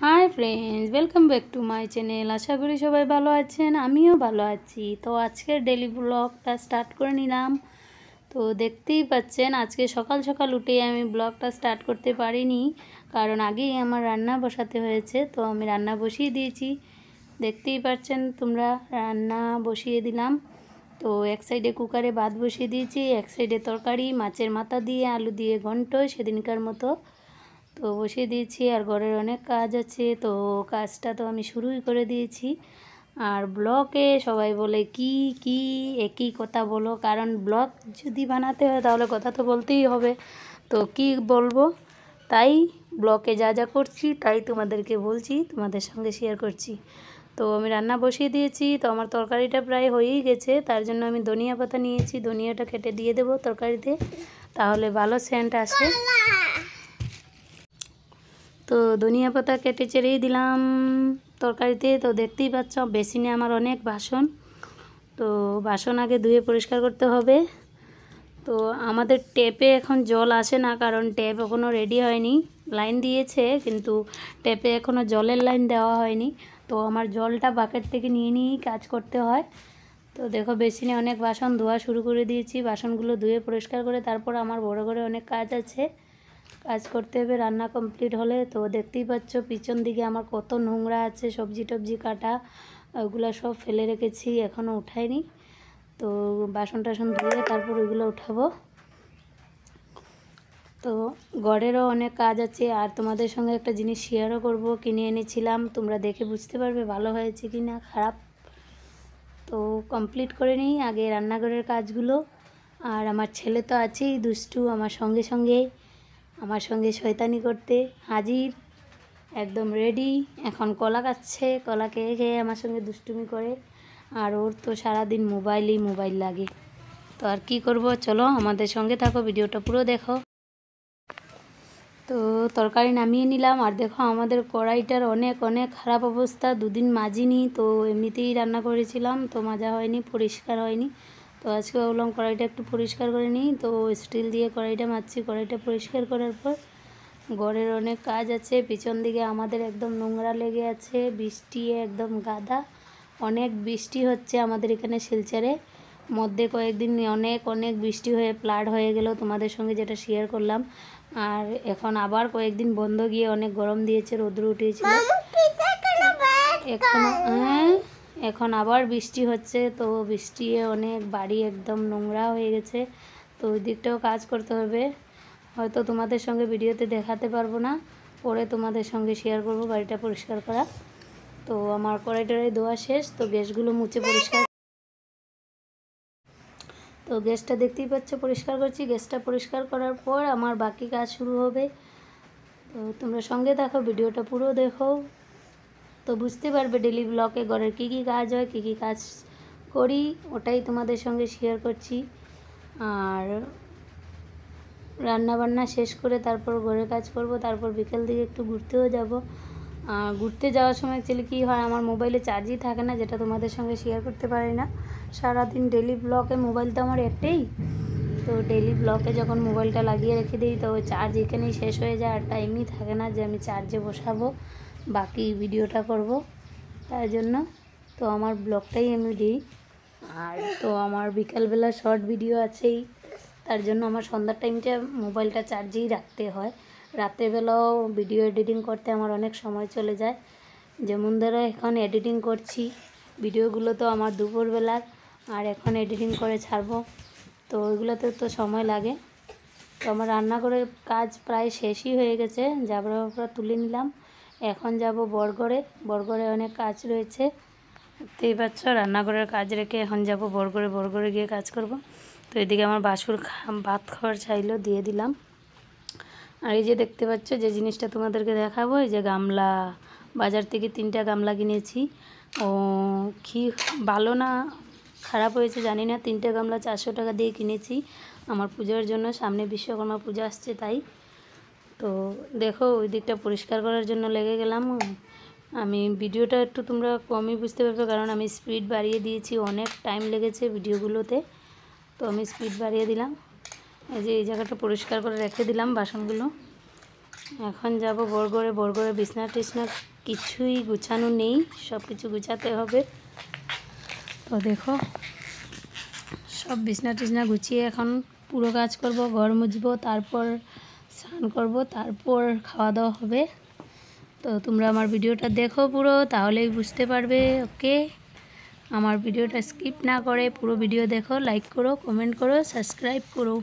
High friends, welcome back to my channel. আশা করি সবাই ভালো আছেন, আমিও ভালো আছি। তো আজকের ডেলি ব্লগটা স্টার্ট করে নিলাম। তো দেখতেই পাচ্ছেন আজকে সকাল সকাল উঠে আমি ব্লগটা স্টার্ট করতে পারিনি, কারণ আগেই আমার রান্না বসাতে হয়েছে। তো আমি রান্না বসিয়ে দিয়েছি, দেখতেই পাচ্ছেন তোমরা। রান্না বসিয়ে দিলাম। তো এক সাইডে কুকারে ভাত বসিয়ে দিয়েছি, এক সাইডে তরকারি মাছের মাথা দিয়ে আলু দিয়ে ঘন্ট সেদিনকার মতো তো বসিয়ে দিয়েছি। আর ঘরের অনেক কাজ আছে, তো কাজটা তো আমি শুরুই করে দিয়েছি। আর ব্লগে সবাই বলে কি কি একই কথা বলো, কারণ ব্লগ যদি বানাতে হয় তাহলে কথা তো বলতেই হবে। তো কি বলবো, তাই ব্লগে যা যা করছি তাই তোমাদেরকে বলছি, তোমাদের সঙ্গে শেয়ার করছি। তো আমি রান্না বসিয়ে দিয়েছি। তো আমার তরকারিটা প্রায় হয়েই গেছে, তার জন্য আমি ধনিয়া পাতা নিয়েছি, ধনিয়াটা কেটে দিয়ে দেবো তরকারিতে, তাহলে ভালো সেন্ট আসে। তো ধনিয়া পাতা কেটে চেড়েই দিলাম তরকারিতে। তো দেখতেই পাচ্ছ বেসিনে আমার অনেক বাসন, তো বাসন আগে ধুয়ে পরিষ্কার করতে হবে। তো আমাদের ট্যাপে এখন জল আসে না, কারণ ট্যাপ এখনও রেডি হয়নি। লাইন দিয়েছে কিন্তু ট্যাপে এখনও জলের লাইন দেওয়া হয়নি। তো আমার জলটা বাকেট থেকে নিয়ে নিয়েই কাজ করতে হয়। তো দেখো বেসিনে অনেক বাসন ধোয়া শুরু করে দিয়েছি। বাসনগুলো ধুয়ে পরিষ্কার করে তারপর আমার বড় ঘরে অনেক কাজ আছে, কাজ করতে হবে রান্না কমপ্লিট হলে। তো দেখতেই পাচ্ছ পিছন দিকে আমার কত নোংরা আছে, সবজি টবজি কাটা ওগুলো সব ফেলে রেখেছি, এখনও উঠাইনি। তো বাসন টাসন ধুয়ে তারপর ওইগুলো উঠাবো। তো ঘরেরও অনেক কাজ আছে। আর তোমাদের সঙ্গে একটা জিনিস শেয়ারও করব, কিনে এনেছিলাম, তোমরা দেখে বুঝতে পারবে ভালো হয়েছে কি না খারাপ। তো কমপ্লিট করে নিই আগে রান্নাঘরের কাজগুলো। আর আমার ছেলে তো আছেই দুষ্টু, আমার সঙ্গে শয়তানি করতে হাজির, একদম রেডি। এখন কলা খাচ্ছে, কলা খেয়ে খেয়ে আমার সঙ্গে দুষ্টুমি করে। আর ওর তো সারাদিন মোবাইল লাগে। তো আর কি করব, চলো আমাদের সঙ্গে থাকো, ভিডিওটা পুরো দেখো। তো তরকারি নামিয়ে নিলাম। আর দেখো আমাদের কড়াইটার অনেক অনেক খারাপ অবস্থা, দুদিন মাজিনি। তো এমনিতেই রান্না করেছিলাম, তো মাজা হয়নি, পরিষ্কার হয়নি। তো আজকে ভাবলাম কড়াইটা একটু পরিষ্কার করে নিই। তো স্টিল দিয়ে কড়াইটা মাজছি। কড়াইটা পরিষ্কার করার পর ঘরের অনেক কাজ আছে। পিছন দিকে আমাদের একদম নোংরা লেগে আছে, বৃষ্টি একদম গাদা, অনেক বৃষ্টি হচ্ছে আমাদের এখানে শিলচরে। মধ্যে কয়েকদিন অনেক অনেক বৃষ্টি হয়ে ফ্লাড হয়ে গেল, তোমাদের সঙ্গে যেটা শেয়ার করলাম। আর এখন আবার কয়েকদিন বন্ধ গিয়ে অনেক গরম দিয়েছে, রোদ্র উঠিয়েছিল। এখন আবার বৃষ্টি হচ্ছে। তো বৃষ্টি অনেক বাড়ি একদম নোংরা হয়ে গেছে। তো ওই দিকটাও কাজ করতে হবে, হয়তো তোমাদের সঙ্গে ভিডিওতে দেখাতে পারবো না, পরে তোমাদের সঙ্গে শেয়ার করব বাড়িটা পরিষ্কার করা। তো আমার কড়াইটাই ধোয়া শেষ। তো গ্যাসগুলো মুছে পরিষ্কার, তো গ্যাসটা দেখতেই পাচ্ছ পরিষ্কার করছি। গ্যাসটা পরিষ্কার করার পর আমার বাকি কাজ শুরু হবে। তো তোমরা সঙ্গে দেখো, ভিডিওটা পুরো দেখো, তো বুঝতে পারবে ডেলি ব্লগে ঘরের কী কী কাজ হয়, কী কী কাজ করি, ওটাই তোমাদের সঙ্গে শেয়ার করছি। আর রান্না বান্না শেষ করে তারপর ঘরের কাজ করব, তারপর বিকেল দিকে একটু ঘুরতেও যাব। ঘুরতে যাওয়ার সময় অ্যাকচুয়ালি কী হয়, আমার মোবাইলে চার্জই থাকে না, যেটা তোমাদের সঙ্গে শেয়ার করতে পারি না। সারাদিন ডেলি ব্লগে মোবাইল তো আমার একটাই, তো ডেলি ব্লগে যখন মোবাইলটা লাগিয়ে রেখে দিই তো চার্জ এখানেই শেষ হয়ে যায়। আর টাইমই থাকে না যে আমি চার্জে বসাবো বাকি ভিডিওটা করব, তাই জন্য তো আমার ব্লগটাই আমি দিই। আর তো আমার বিকালবেলা শর্ট ভিডিও আছেই, তার জন্য আমার সন্ধ্যার টাইমটা মোবাইলটা চার্জেই রাখতে হয়। রাত্রেবেলাও ভিডিও এডিটিং করতে আমার অনেক সময় চলে যায়। যেমন ধরো এখন এডিটিং করছি, ভিডিওগুলো তো আমার দুপুরবেলার, আর এখন এডিটিং করে ছাড়বো, তো ওইগুলোতে তো সময় লাগে। তো আমার রান্নাঘরের কাজ প্রায় শেষই হয়ে গেছে, জাবরা বাবরা তুলে নিলাম। এখন যাব বড়ঘরে অনেক কাজ রয়েছে, দেখতেই পাচ্ছ। রান্নাঘরের কাজ রেখে এখন যাব বড়ঘরে গিয়ে কাজ করব। তো এদিকে আমার বাসুর ভাত খাওয়ার চাইলো, দিয়ে দিলাম। আর এই যে দেখতে পাচ্ছ যে জিনিসটা তোমাদেরকে দেখাবো, এই যে গামলা, বাজার থেকে 3টা গামলা কিনেছি। ও কি ভালো না খারাপ হয়েছে জানি না, 3টে গামলা 400 টাকা দিয়ে কিনেছি আমার পুজোর জন্য, সামনে বিশ্বকর্মা পূজা আসছে তাই। তো দেখো ওই দিকটা পরিষ্কার করার জন্য লেগে গেলাম। আমি ভিডিওটা একটু তোমরা কমই বুঝতে পারবে, কারণ আমি স্পিড বাড়িয়ে দিয়েছি, অনেক টাইম লেগেছে ভিডিওগুলোতে, তো আমি স্পিড বাড়িয়ে দিলাম। এই যে এই জায়গাটা পরিষ্কার করে রেখে দিলাম বাসনগুলো। এখন যাব বরগড়ে। বরগড়ে বিছনা টিছনা কিছুই গুছানো নেই, সব কিছু গুছাতে হবে। তো দেখো সব বিছনা টিছনা গুছিয়ে এখন পুরো কাজ করব, ঘর মুছবো, তারপর স্নান করব, তারপর খাওয়া দাওয়া হবে। তো তোমরা আমার ভিডিওটা দেখো পুরো, তাহলেই বুঝতে পারবে। ওকে, আমার ভিডিওটা স্কিপ না করে পুরো ভিডিও দেখো, লাইক করো, কমেন্ট করো, সাবস্ক্রাইব করো।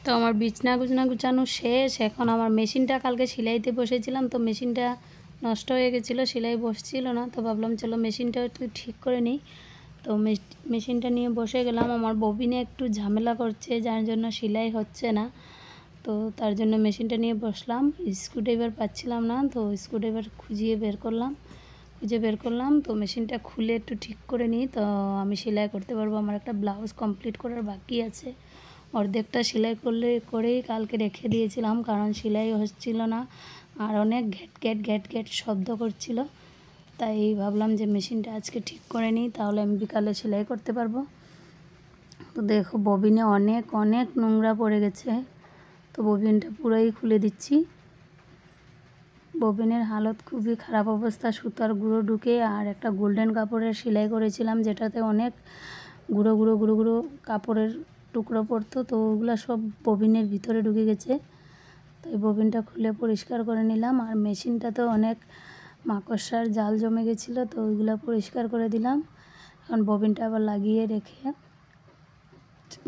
তো আমার বিছনা গুছানো শেষ। এখন আমার মেশিনটা কালকে সেলাইতে বসেছিলাম, তো মেশিনটা নষ্ট হয়ে গেছিলো, সেলাই বসছিল না। তো ভাবলাম চলো মেশিনটা একটু ঠিক করে নিই। তো মেশিনটা নিয়ে বসে গেলাম। আমার ববিনে একটু ঝামেলা করছে, যার জন্য সেলাই হচ্ছে না। তো তার জন্য মেশিনটা নিয়ে বসলাম। স্ক্রুড্রাইভার পাচ্ছিলাম না, তো স্ক্রুড্রাইভার খুঁজে বের করলাম। তো মেশিনটা খুলে একটু ঠিক করে নিই, তো আমি সেলাই করতে পারবো। আমার একটা ব্লাউজ কমপ্লিট করার বাকি আছে, অর্ধেকটা সেলাই করেই কালকে রেখে দিয়েছিলাম, কারণ সেলাই হচ্ছিল না আর অনেক ঘ্যাট ঘ্যাট শব্দ করছিল। তাই ভাবলাম যে মেশিনটা আজকে ঠিক করে নিই, তাহলে আমি বিকালে সেলাই করতে পারবো। তো দেখো ববিনে অনেক নোংরা পড়ে গেছে। তো ববিনটা পুরোই খুলে দিচ্ছি। ববিনের হালত খুবই খারাপ অবস্থা, সুতার গুঁড়ো ঢুকে আর একটা গোল্ডেন কাপড়ের সেলাই করেছিলাম, যেটাতে অনেক গুঁড়ো কাপড়ের টুকরো পড়তো। তো ওগুলো সব ববিনের ভিতরে ঢুকে গেছে। তো এই ববিনটা খুলে পরিষ্কার করে নিলাম। আর মেশিনটাতে অনেক মাকড়সার জাল জমে গেছিলো, তো ওইগুলো পরিষ্কার করে দিলাম। এখন ববিনটা আবার লাগিয়ে রেখে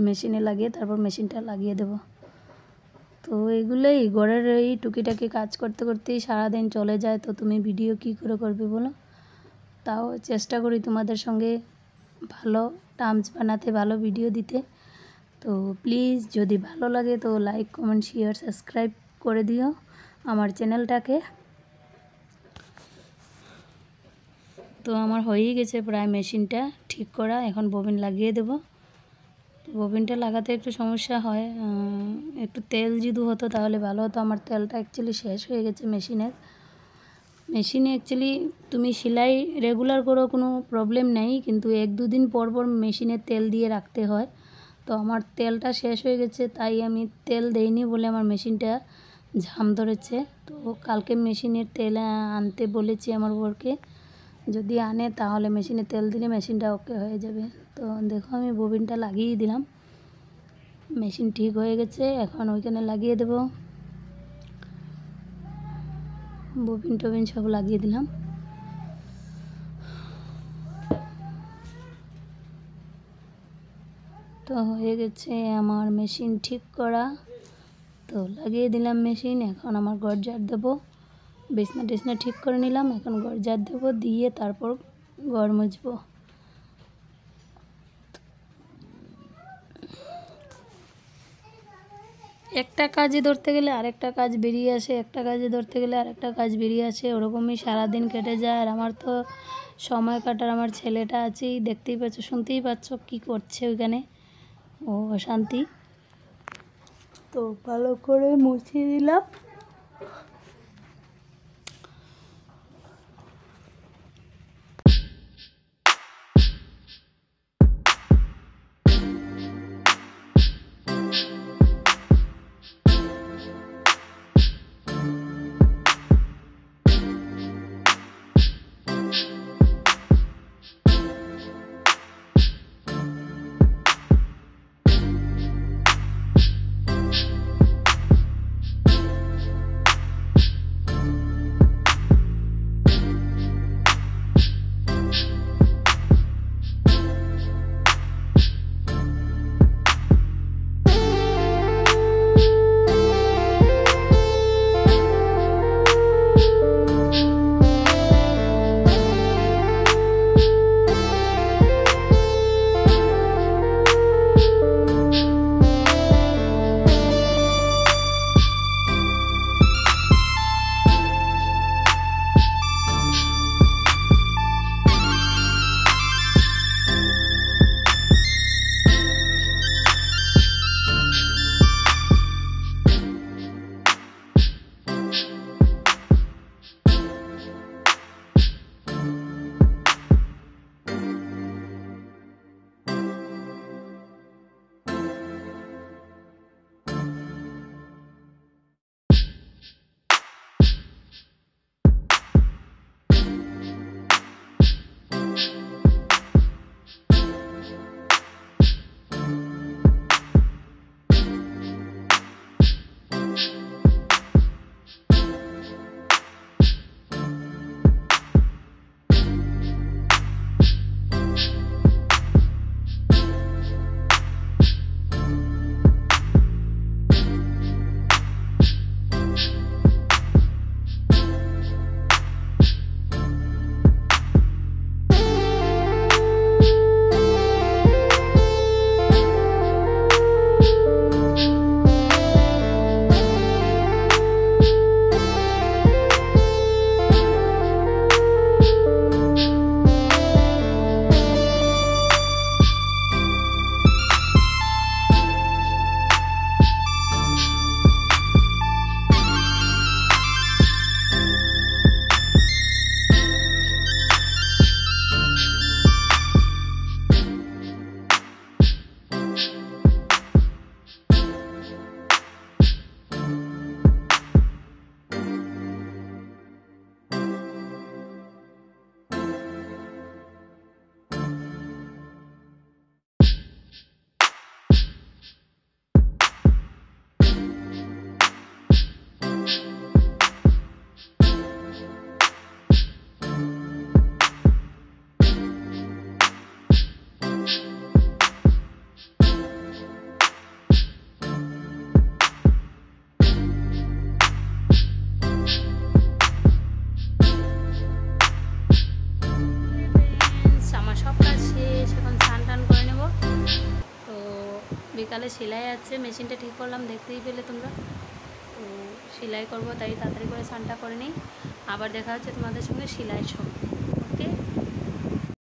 মেশিনে লাগিয়ে তারপর মেশিনটা লাগিয়ে দেব। তো এইগুলোই ঘরের এই টুকিটাকি কাজ করতে করতেই সারাদিন চলে যায়। তো তুমি ভিডিও কী করে করবে বলো? তাও চেষ্টা করি তোমাদের সঙ্গে ভালো টার্মস বানাতে, ভালো ভিডিও দিতে। তো প্লিজ যদি ভালো লাগে তো লাইক কমেন্ট শেয়ার সাবস্ক্রাইব করে দিও আমার চ্যানেলটাকে। তো আমার হয়েই গেছে প্রায় মেশিনটা ঠিক করা, এখন ববিন লাগিয়ে দেব। ববিনটা লাগাতে একটু সমস্যা হয়, একটু তেল যদি হতো তাহলে ভালো হতো। আমার তেলটা অ্যাকচুয়ালি শেষ হয়ে গেছে মেশিনে অ্যাকচুয়ালি তুমি সেলাই রেগুলার করো, কোনো প্রবলেম নেই, কিন্তু 1-2 দিন পর মেশিনে তেল দিয়ে রাখতে হয়। তো আমার তেলটা শেষ হয়ে গেছে, তাই আমি তেল দেইনি বলে আমার মেশিনটা ঝাম ধরেছে। তো কালকে মেশিনের তেল আনতে বলেছি আমার বরকে, যদি আনে তাহলে মেশিনে তেল দিলে মেশিনটা ওকে হয়ে যাবে। তো দেখো আমি ববিনটা লাগিয়ে দিলাম, মেশিন ঠিক হয়ে গেছে। এখন ওইখানে লাগিয়ে দেব, ববিন টবিন সব লাগিয়ে দিলাম। তো হয়ে গেছে আমার মেশিন ঠিক করা। তো লাগিয়ে দিলাম মেশিন। এখন আমার ঘর ঝাড় দেবো, বিছনা টিছনা ঠিক করে নিলাম, এখন ঘর ঝাড় দেবো, দিয়ে তারপর ঘর মুছবো। একটা কাজে ধরতে গেলে আরেকটা কাজ বেরিয়ে আসে, একটা কাজে ধরতে গেলে আরেকটা কাজ বেরিয়ে আসে, ওরকমই সারাদিন কেটে যায়। আর আমার তো সময় কাটার আমার ছেলেটা আছেই, দেখতেই পাচ্ছ, শুনতেই পাচ্ছ কী করছে ওইখানে, ও অশান্তি। তো ভালো করে মুছিয়ে দিলাম। বিকালে সেলাই আছে, মেশিনটা ঠিক করলাম, দেখতেই পেলে তোমরা। তো সেলাই করবো, তাই তাড়াতাড়ি করে স্নানটা করে নিই। আবার দেখা হচ্ছে তোমাদের সঙ্গে সেলাইয়ের সময়।